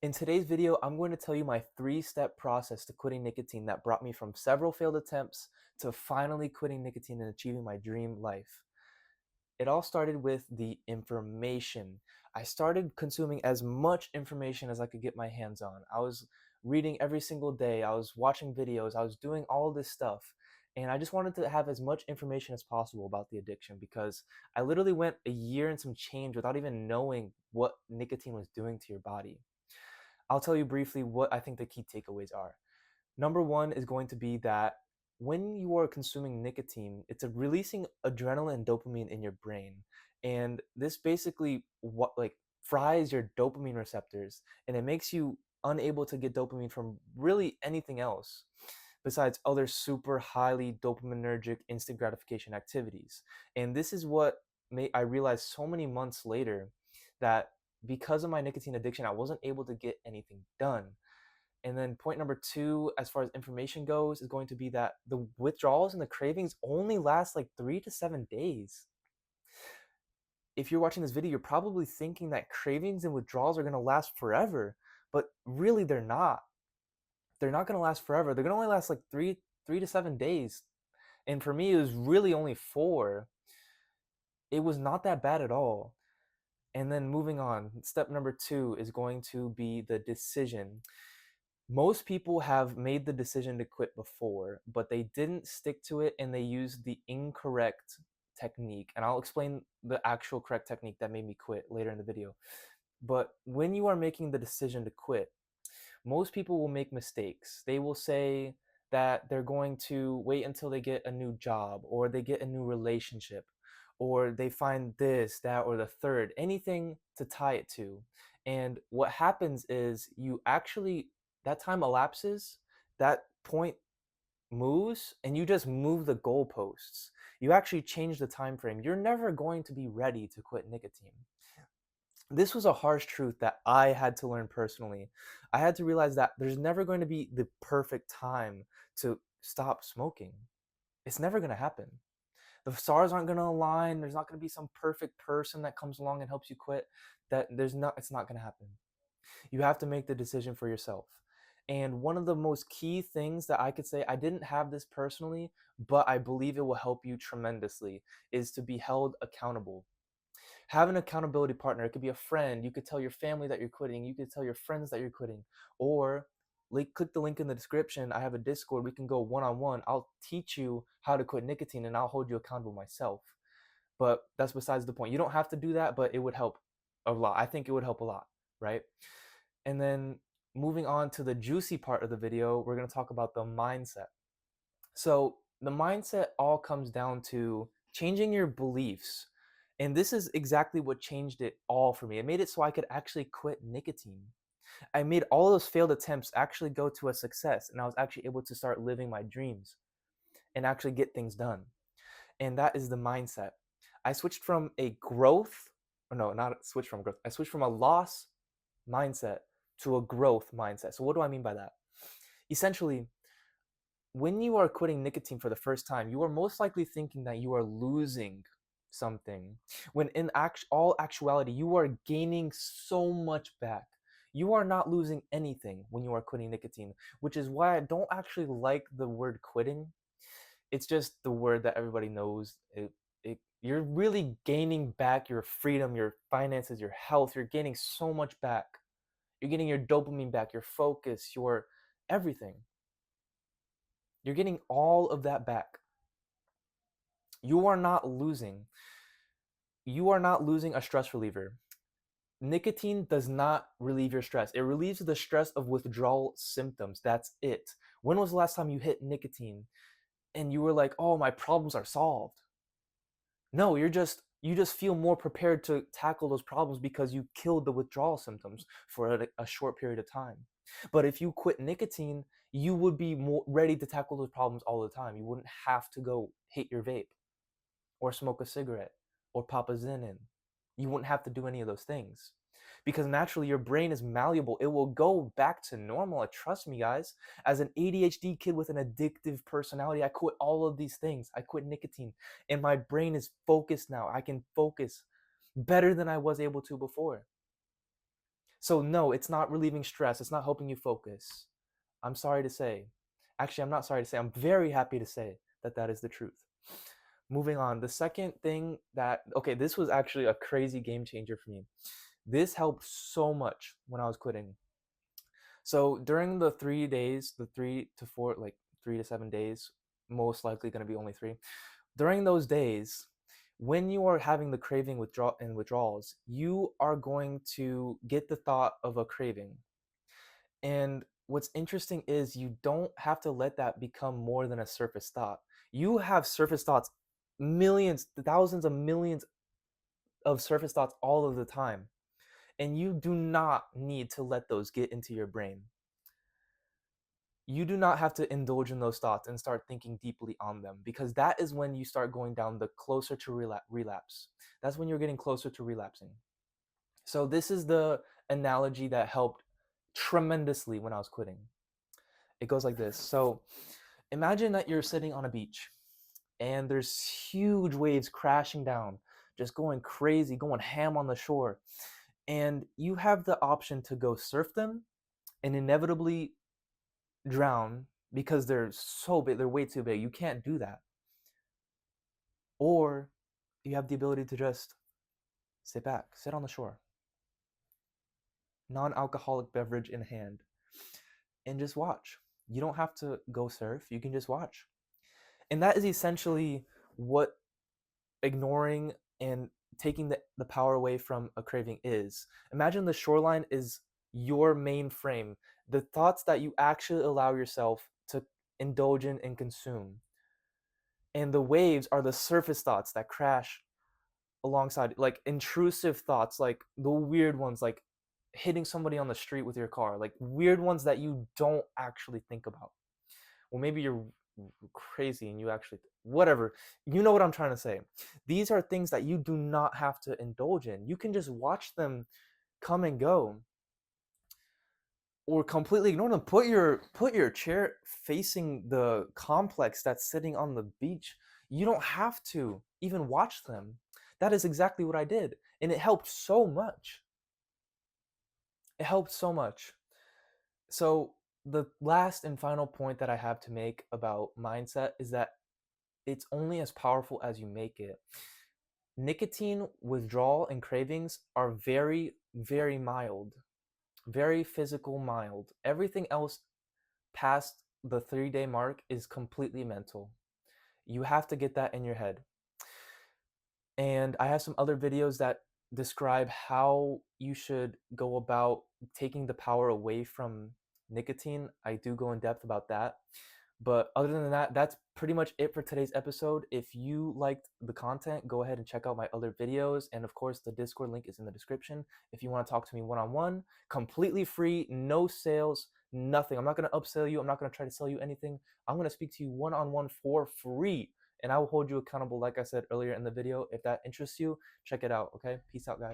In today's video, I'm going to tell you my 3-step process to quitting nicotine that brought me from several failed attempts to finally quitting nicotine and achieving my dream life. It all started with the information. I started consuming as much information as I could get my hands on. I was reading every single day, I was watching videos, I was doing all this stuff. And I just wanted to have as much information as possible about the addiction because I literally went a year and some change without even knowing what nicotine was doing to your body. I'll tell you briefly what I think the key takeaways are. Number one is going to be that when you are consuming nicotine, it's releasing adrenaline and dopamine in your brain. And this basically fries your dopamine receptors and it makes you unable to get dopamine from really anything else besides other super highly dopaminergic instant gratification activities. And this is what made I realized so many months later that because of my nicotine addiction, I wasn't able to get anything done. And then point number two, as far as information goes, is going to be that the withdrawals and the cravings only last like 3 to 7 days. If you're watching this video, you're probably thinking that cravings and withdrawals are going to last forever, but really they're not. They're not going to last forever. They're going to only last like 3 to 7 days. And for me, it was really only 4. It was not that bad at all. And then moving on, step number two is going to be the decision. Most people have made the decision to quit before, but they didn't stick to it and they used the incorrect technique. And I'll explain the actual correct technique that made me quit later in the video. But when you are making the decision to quit, most people will make mistakes. They will say that they're going to wait until they get a new job or they get a new relationship or they find this, that, or the third, anything to tie it to. And what happens is that time elapses, that point moves, and you just move the goalposts. You actually change the time frame. You're never going to be ready to quit nicotine. This was a harsh truth that I had to learn personally. I had to realize that there's never going to be the perfect time to stop smoking. It's never going to happen. The stars aren't going to align. There's not going to be some perfect person that comes along and helps you quit. It's not going to happen. You have to make the decision for yourself. And one of the most key things that I could say, I didn't have this personally, but I believe it will help you tremendously, is to be held accountable. Have an accountability partner. It could be a friend. You could tell your family that you're quitting. You could tell your friends that you're quitting. Or click the link in the description. I have a Discord. We can go one-on-one. I'll teach you how to quit nicotine and I'll hold you accountable myself. But that's besides the point. You don't have to do that, but it would help a lot. I think it would help a lot, right? And then moving on to the juicy part of the video, we're going to talk about the mindset. So the mindset all comes down to changing your beliefs. And this is exactly what changed it all for me. It made it so I could actually quit nicotine. I made all those failed attempts actually go to a success, and I was actually able to start living my dreams and actually get things done. And that is the mindset. I switched from a growth, or no, not switch from growth. I switched from a loss mindset to a growth mindset. So what do I mean by that? Essentially, when you are quitting nicotine for the first time, you are most likely thinking that you are losing something, when in all actuality, you are gaining so much back. You are not losing anything when you are quitting nicotine, which is why I don't actually like the word quitting. It's just the word that everybody knows. You're really gaining back your freedom, your finances, your health. You're gaining so much back. You're getting your dopamine back, your focus, your everything. You're getting all of that back. You are not losing. You are not losing a stress reliever. Nicotine does not relieve your stress. It relieves the stress of withdrawal symptoms. That's it. When was the last time you hit nicotine and you were like, "Oh, my problems are solved"? No, you just feel more prepared to tackle those problems because you killed the withdrawal symptoms for a short period of time. But if you quit nicotine, you would be more ready to tackle those problems all the time. You wouldn't have to go hit your vape or smoke a cigarette or pop a Zin in. You wouldn't have to do any of those things because naturally your brain is malleable. It will go back to normal. Trust me, guys. As an ADHD kid with an addictive personality, I quit all of these things. I quit nicotine and my brain is focused now. I can focus better than I was able to before. So no, it's not relieving stress. It's not helping you focus. I'm sorry to say. Actually, I'm not sorry to say. I'm very happy to say that that is the truth. Moving on. The second thing that, okay, this was actually a crazy game changer for me. This helped so much when I was quitting. So during the 3 days, the 3 to 4, like 3 to 7 days, most likely going to be only 3. During those days, when you are having the craving withdrawals, you are going to get the thought of a craving. And what's interesting is you don't have to let that become more than a surface thought. You have surface thoughts, millions, thousands of millions of surface thoughts all of the time. And you do not need to let those get into your brain. You do not have to indulge in those thoughts and start thinking deeply on them, because that is when you start going down the closer to relapse. That's when you're getting closer to relapsing. So this is the analogy that helped tremendously when I was quitting. It goes like this. So imagine that you're sitting on a beach and there's huge waves crashing down, just going crazy, going ham on the shore. And you have the option to go surf them and inevitably drown because they're so big, they're way too big. You can't do that. Or you have the ability to just sit back, sit on the shore, non-alcoholic beverage in hand, and just watch. You don't have to go surf, you can just watch. And that is essentially what ignoring and taking the power away from a craving is. Imagine the shoreline is your main frame, the thoughts that you actually allow yourself to indulge in and consume. And the waves are the surface thoughts that crash alongside, like intrusive thoughts, like the weird ones, like hitting somebody on the street with your car, like weird ones that you don't actually think about. Well, maybe you're crazy and you actually, whatever, you know what I'm trying to say. These are things that you do not have to indulge in. You can just watch them come and go, or completely ignore them. Put your chair facing the complex that's sitting on the beach. You don't have to even watch them. That is exactly what I did, and it helped so much. It helped so much. So the last and final point that I have to make about mindset is that it's only as powerful as you make it. Nicotine withdrawal and cravings are very, very mild, very physical mild. Everything else past the 3 day mark is completely mental. You have to get that in your head. And I have some other videos that describe how you should go about taking the power away from nicotine. I do go in depth about that. But other than that, that's pretty much it for today's episode. If you liked the content, go ahead and check out my other videos. And of course, the Discord link is in the description. If you want to talk to me one-on-one, completely free, no sales, nothing. I'm not going to upsell you. I'm not going to try to sell you anything. I'm going to speak to you one-on-one for free. And I will hold you accountable, like I said earlier in the video. If that interests you, check it out, okay? Peace out, guys.